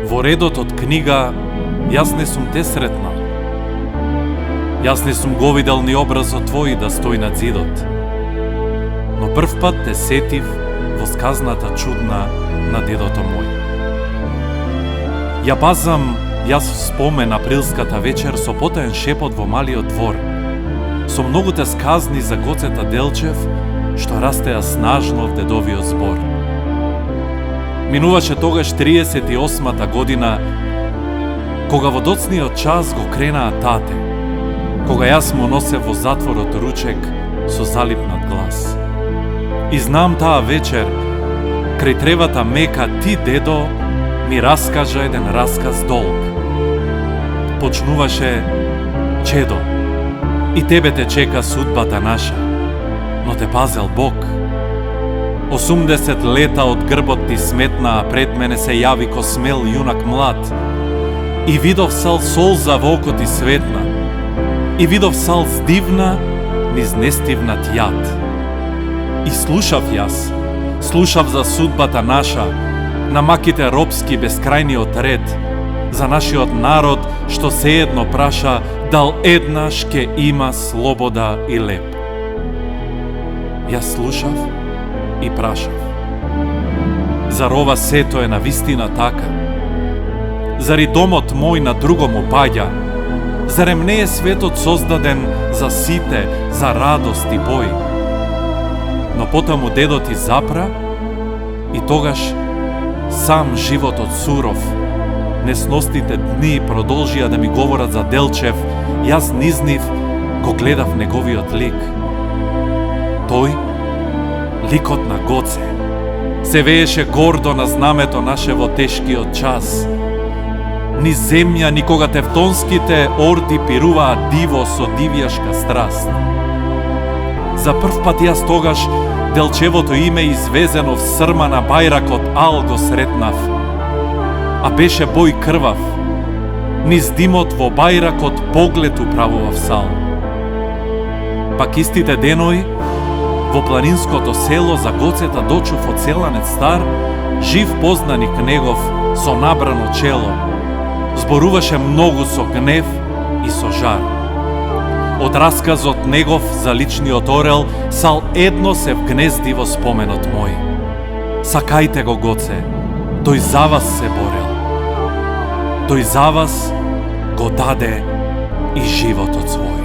Во редот од книга јас не сум те сретнал. Јас не сум го видел ни образот твој да стои над зидот. Но прв пат те сетив во сказната чудна на дедото мој. Ја базам јас в спомен априлската вечер со потаен шепот во малиот двор, со многуте сказни за Гоцета Делчев, што растеа снажно в дедовиот збор. Минуваше тогаш 38-та година, кога во доцниот час го кренаа тате, кога јас му носев во затворот ручек со залипнат глас. И знам таа вечер, крај тревата мека ти, дедо, ми раскажа еден расказ долг. Почнуваше: чедо, и тебе те чека судбата наша, но те пазел Бог. 80 лета од грбот ти сметна, а пред мене се јави ко смел јунак млад. И видов сал солза во око ти светна, и видов сал здивна низ нестивнат јад. И слушав јас, слушав за судбата наша, на маките робски бескрајниот ред, за нашиот народ што сеедно праша дал еднаш ке има слобода и леп. Јас слушав и прашав: зар ова сето е на вистина така? Зари домот мој на другом опаѓа? Зарем не е светот создаден за сите, за радост и бој? Но потаму дедот запра и тогаш сам животот суров, несностите дни продолжија да ми говорат за Делчев, јас низ нив го гледав неговиот лик. Тој, ликот на Гоце, се вееше гордо на знамето наше во тешкиот час. Ни земја, ни кога тевтонските орди пируваа диво со дивјашка страст. За прв пат јас тогаш Делчевото име извезено в срма на бајракот ал го сретнав, а беше бој крвав. Низ димот во бајракот поглед управував сал. Пак истите денови, во планинското село за Гоцета дочув од селанец стар, жив познаник негов со набрано чело. Зборуваше многу со гнев и со жар. Од расказот негов за личниот орел, сал едно се вгнезди во споменот мој. Сакајте го Гоце, тој за вас се борел. Тој за вас го даде и животот свој.